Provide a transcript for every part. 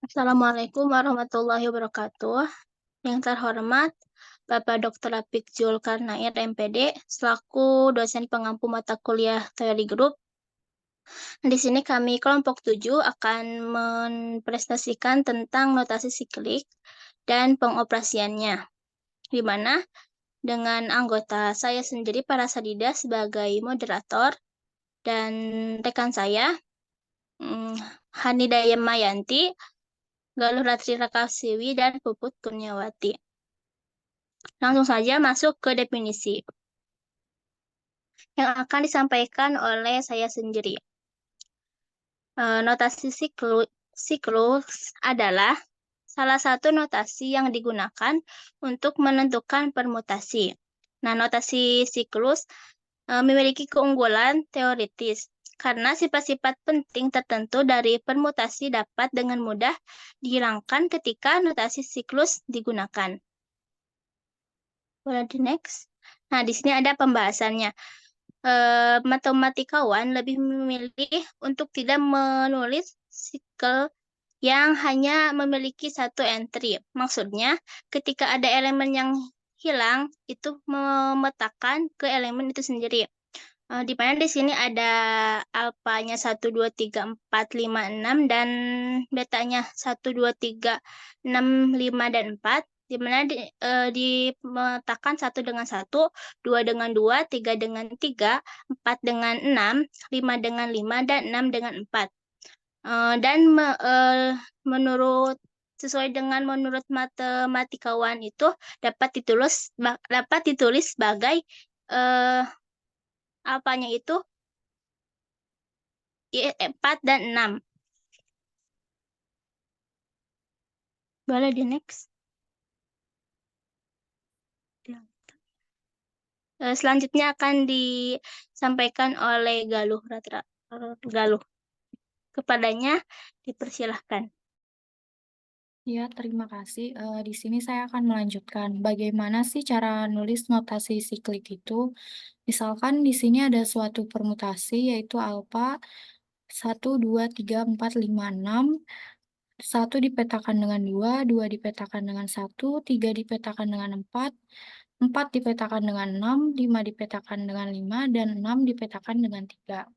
Assalamualaikum warahmatullahi wabarakatuh. Yang terhormat, Bapak Dr. Apik Zulkarnain, MPD, selaku dosen pengampu mata kuliah Teori Grup. Di sini kami kelompok 7 akan mempresentasikan tentang notasi siklik dan pengoperasiannya, di mana dengan anggota saya sendiri, para Sadida, sebagai moderator, dan rekan saya, Hanida Mayanti, Galuh Ratri Rakasiwi, dan Puput Kurniawati. Langsung saja masuk ke definisi yang akan disampaikan oleh saya sendiri. Notasi siklus adalah salah satu notasi yang digunakan untuk menentukan permutasi. Nah, notasi siklus memiliki keunggulan teoritis karena sifat-sifat penting tertentu dari permutasi dapat dengan mudah dihilangkan ketika notasi siklus digunakan. Boleh di next. Nah, di sini ada pembahasannya. Matematikawan lebih memilih untuk tidak menulis sikel yang hanya memiliki satu entry. Maksudnya, ketika ada elemen yang hilang, itu memetakan ke elemen itu sendiri. Di mana di sini ada alfanya 1, 2, 3, 4, 5, 6, dan betanya 1, 2, 3, 6, 5, dan 4. Di mana dimetakan 1 dengan 1, 2 dengan 2, 3 dengan 3, 4 dengan 6, 5 dengan 5, dan 6 dengan 4. Dan sesuai dengan menurut matematikawan itu dapat ditulis sebagai apanya itu 4 dan 6. Boleh di next. Selanjutnya akan disampaikan oleh Galuh Ratra. Galuh. Kepadanya dipersilahkan. Ya, terima kasih. Di sini saya akan melanjutkan bagaimana sih cara nulis notasi siklik itu. Misalkan di sini ada suatu permutasi yaitu alfa 1, 2, 3, 4, 5, 6. 1 dipetakan dengan 2, 2 dipetakan dengan 1, 3 dipetakan dengan 4, 4 dipetakan dengan 6, 5 dipetakan dengan 5, dan 6 dipetakan dengan 3.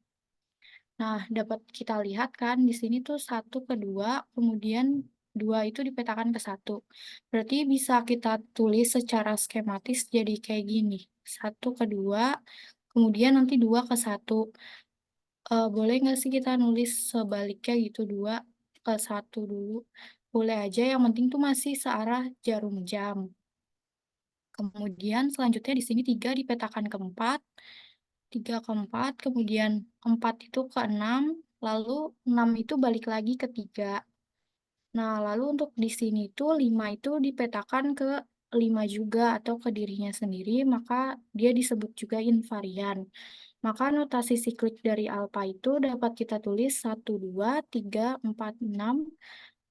Nah, dapat kita lihat kan di sini tuh 1 ke 2, kemudian 2 itu dipetakan ke 1. Berarti bisa kita tulis secara skematis jadi kayak gini. 1 ke 2, kemudian nanti 2 ke 1. Boleh nggak sih kita nulis sebaliknya gitu, 2 ke 1 dulu? Boleh aja, yang penting tuh masih searah jarum jam. Kemudian selanjutnya di sini 3 dipetakan ke 4, 3 ke 4, kemudian 4 itu ke 6, lalu 6 itu balik lagi ke 3. Nah, lalu untuk di sini tuh 5 itu dipetakan ke 5 juga atau ke dirinya sendiri, maka dia disebut juga invarian. Maka notasi siklik dari alfa itu dapat kita tulis 1, 2, 3, 4, 6,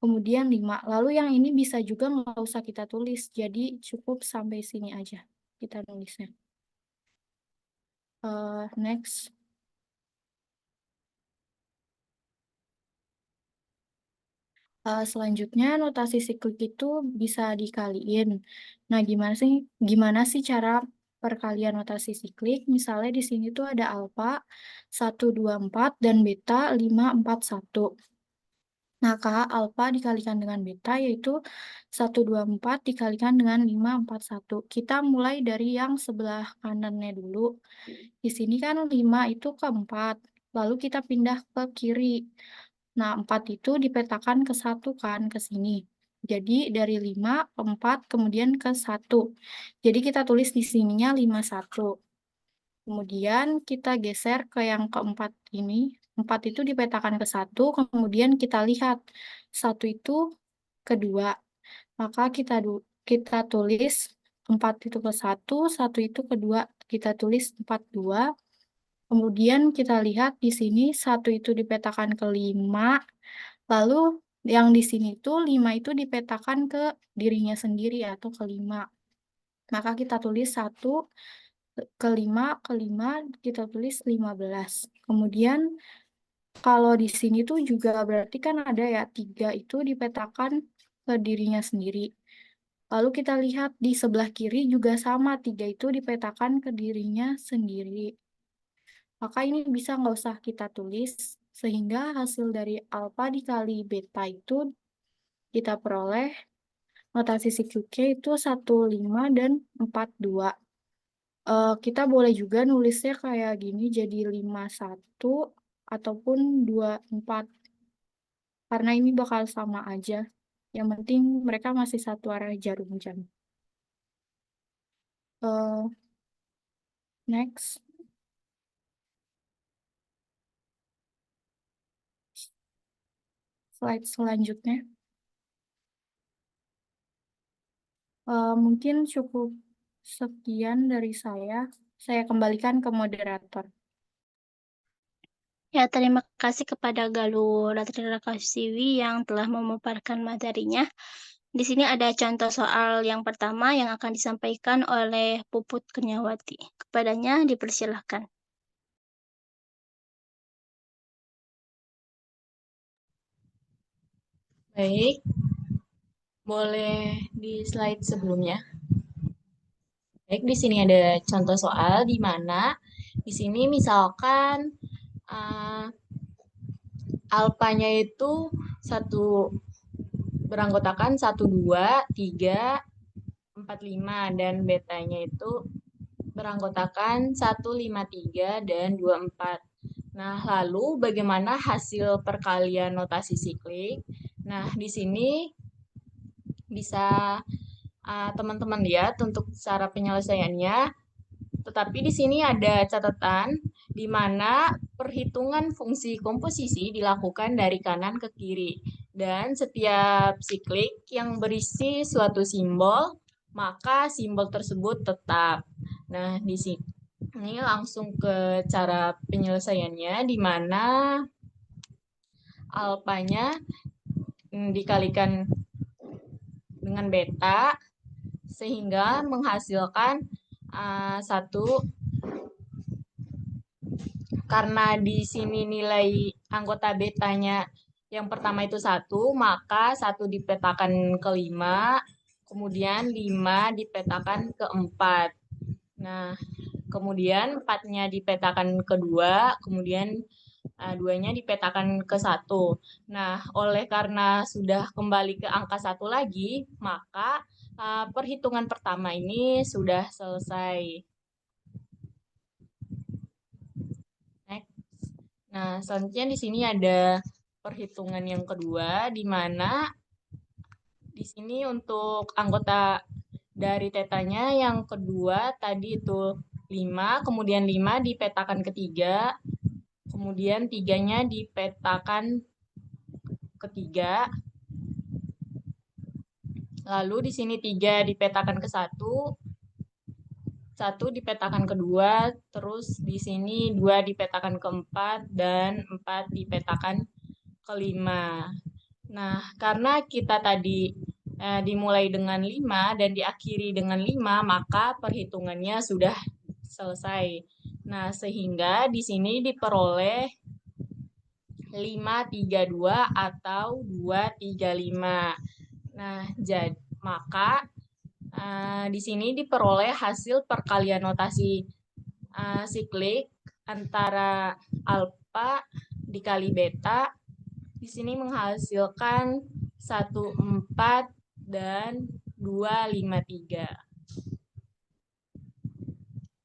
kemudian 5. Lalu yang ini bisa juga nggak usah kita tulis, jadi cukup sampai sini aja kita nulisnya. Next. Selanjutnya notasi siklik itu bisa dikaliin. Nah, gimana sih cara perkalian notasi siklik? Misalnya di sini tuh ada alfa 1, 2, 4 dan beta 5, 4, 1. Maka alfa dikalikan dengan beta yaitu 1, 2, 4 dikalikan dengan 5, 4, 1. Kita mulai dari yang sebelah kanannya dulu. Di sini kan 5 itu ke 4. Lalu kita pindah ke kiri. Nah, 4 itu dipetakan ke 1 kan, ke sini. Jadi dari 5 ke 4, kemudian ke 1. Jadi kita tulis di sininya 5, 1. Kemudian kita geser ke yang keempat ini. 4 itu dipetakan ke 1, kemudian kita lihat 1 itu ke 2. Maka kita tulis 4 itu ke 1, 1 itu ke 2. Kita tulis 4, 2. Kemudian kita lihat di sini 1 itu dipetakan ke 5, lalu yang di sini tuh 5 itu dipetakan ke dirinya sendiri atau ke 5. Maka kita tulis 1 ke 5, kita tulis 15. Kemudian Kalau di sini tuh juga berarti kan ada ya 3 itu dipetakan ke dirinya sendiri. Lalu kita lihat di sebelah kiri juga sama, 3 itu dipetakan ke dirinya sendiri. Maka ini bisa nggak usah kita tulis, sehingga hasil dari alfa dikali beta itu kita peroleh notasi sikliknya itu 15 dan 42. Kita boleh juga nulisnya kayak gini jadi 51 ataupun 24 karena ini bakal sama aja. Yang penting mereka masih satu arah jarum jam. Eh, Next, slide selanjutnya. Mungkin cukup sekian dari saya. Saya kembalikan ke moderator. Ya, terima kasih kepada Galuh Ratri Rakasiwi yang telah memaparkan materinya. Di sini ada contoh soal yang pertama yang akan disampaikan oleh Puput Kurniawati. Kepadanya dipersilahkan. Baik, boleh di slide sebelumnya. Baik, di sini ada contoh soal di mana di sini misalkan uh, alfanya itu satu beranggotakan 1, 2, 3, 4, 5 dan betanya itu beranggotakan 1, 5, 3 dan 2, 4. Nah, lalu bagaimana hasil perkalian notasi siklik? Nah, di sini bisa teman-teman lihat untuk cara penyelesaiannya. Tetapi di sini ada catatan di mana perhitungan fungsi komposisi dilakukan dari kanan ke kiri. Dan setiap siklik yang berisi suatu simbol, maka simbol tersebut tetap. Nah, di sini langsung ke cara penyelesaiannya, di mana alfanya dikalikan dengan beta, sehingga menghasilkan satu, karena di sini nilai anggota betanya yang pertama itu 1, maka 1 dipetakan ke 5, kemudian 5 dipetakan ke 4. Nah, kemudian 4-nya dipetakan ke 2, kemudian 2-nya dipetakan ke 1. Nah, oleh karena sudah kembali ke angka 1 lagi, maka perhitungan pertama ini sudah selesai. Next. Nah, selanjutnya di sini ada perhitungan yang kedua, di mana di sini untuk anggota dari tetanya yang kedua tadi itu 5, kemudian 5 dipetakan ke 3, kemudian 3-nya dipetakan ke 3, lalu di sini 3 dipetakan ke 1, 1 dipetakan ke 2, terus di sini 2 dipetakan ke 4, dan 4 dipetakan ke 5. Nah, karena kita tadi dimulai dengan 5 dan diakhiri dengan 5, maka perhitungannya sudah selesai. Nah, sehingga di sini diperoleh 532 atau 235. Nah, maka di sini diperoleh hasil perkalian notasi siklik antara alfa dikali beta. Di sini menghasilkan 14 dan 253.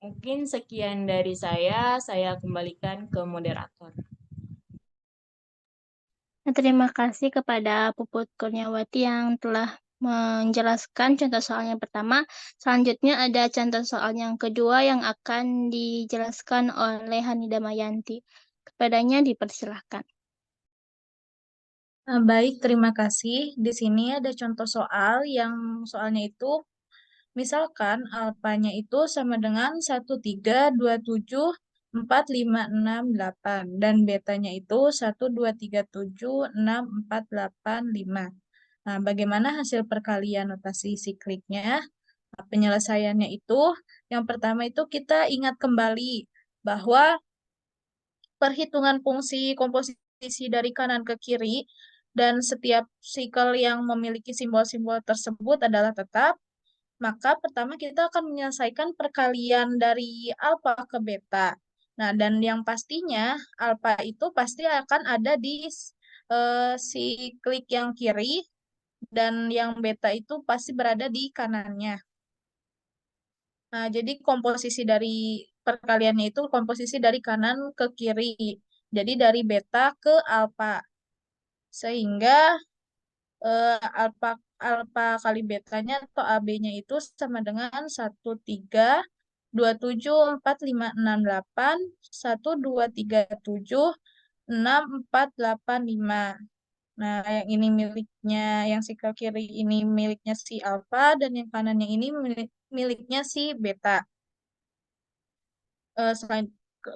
Mungkin sekian dari saya kembalikan ke moderator. Terima kasih kepada Puput Kurniawati yang telah menjelaskan contoh soal yang pertama. Selanjutnya ada contoh soal yang kedua yang akan dijelaskan oleh Hanida Mayanti. Kepadanya dipersilahkan. Baik, terima kasih. Di sini ada contoh soal yang soalnya itu misalkan alfanya itu sama dengan 1, 3, 2, 7, 4, 5, 6, 8 dan betanya itu 1, 2, 3, 7, 6, 4, 8, 5. Nah, bagaimana hasil perkalian notasi sikliknya? Nah, penyelesaiannya itu yang pertama itu kita ingat kembali bahwa perhitungan fungsi komposisi dari kanan ke kiri, dan setiap sikel yang memiliki simbol-simbol tersebut adalah tetap, maka pertama kita akan menyelesaikan perkalian dari alfa ke beta. Nah, dan yang pastinya alfa itu pasti akan ada di siklik yang kiri, dan yang beta itu pasti berada di kanannya. Nah, jadi komposisi dari perkaliannya itu komposisi dari kanan ke kiri. Jadi dari beta ke alfa. Sehingga alfa alfa kali betanya atau AB-nya itu sama dengan 1, 3, 2, 7, 4, 5, 6, 8, 1, 2, 3, 7, 6, 4, 8, 5. Nah, yang ini miliknya, yang sikal kiri ini miliknya si alfa, dan yang kanannya ini miliknya si beta.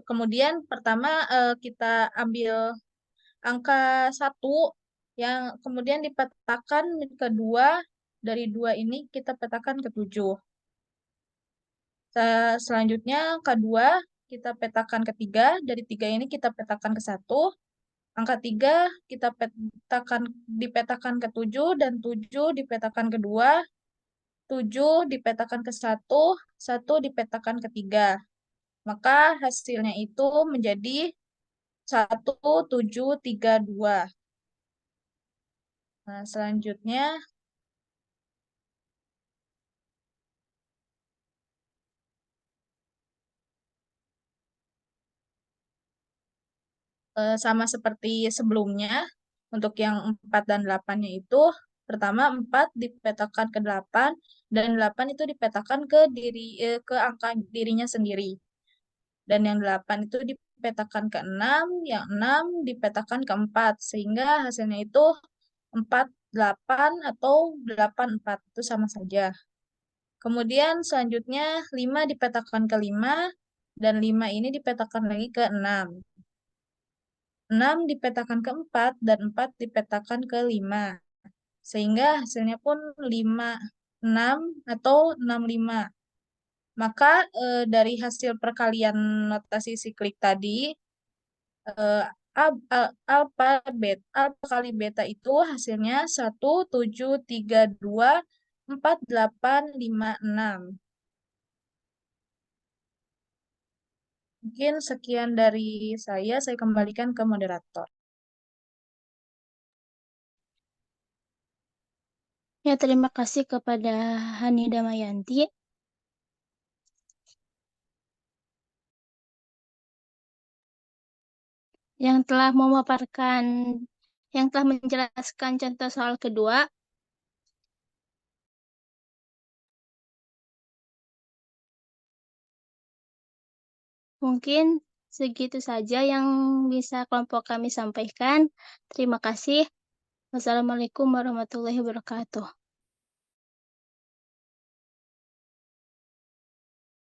Kemudian pertama kita ambil angka 1 yang kemudian dipetakan ke 2, dari 2 ini kita petakan ke 7. Selanjutnya kedua kita petakan ke 3, dari 3 ini kita petakan ke 1. Angka 3 kita dipetakan ke 7, dan 7 dipetakan ke 2, 7 dipetakan ke 1, 1 dipetakan ke 3. Maka hasilnya itu menjadi 1, 7, 3, 2. Nah, selanjutnya sama seperti sebelumnya, untuk yang 4 dan 8-nya itu, pertama 4 dipetakan ke 8, dan 8 itu dipetakan ke angka dirinya sendiri. Dan yang 8 itu dipetakan ke 6, yang 6 dipetakan ke 4, sehingga hasilnya itu 4, 8 atau 8, 4, itu sama saja. Kemudian selanjutnya 5 dipetakan ke 5, dan 5 ini dipetakan lagi ke 6. 6 dipetakan ke 4, dan 4 dipetakan ke 5. Sehingga hasilnya pun 5, 6 atau 6, 5. Maka dari hasil perkalian notasi siklik tadi, alfa kali beta itu hasilnya 1, 7, 3, 2, 4, 8, 5, 6. Mungkin sekian dari saya kembalikan ke moderator. Ya, terima kasih kepada Hani Damayanti. Yang telah menjelaskan contoh soal kedua. Mungkin segitu saja yang bisa kelompok kami sampaikan. Terima kasih. Wassalamualaikum warahmatullahi wabarakatuh.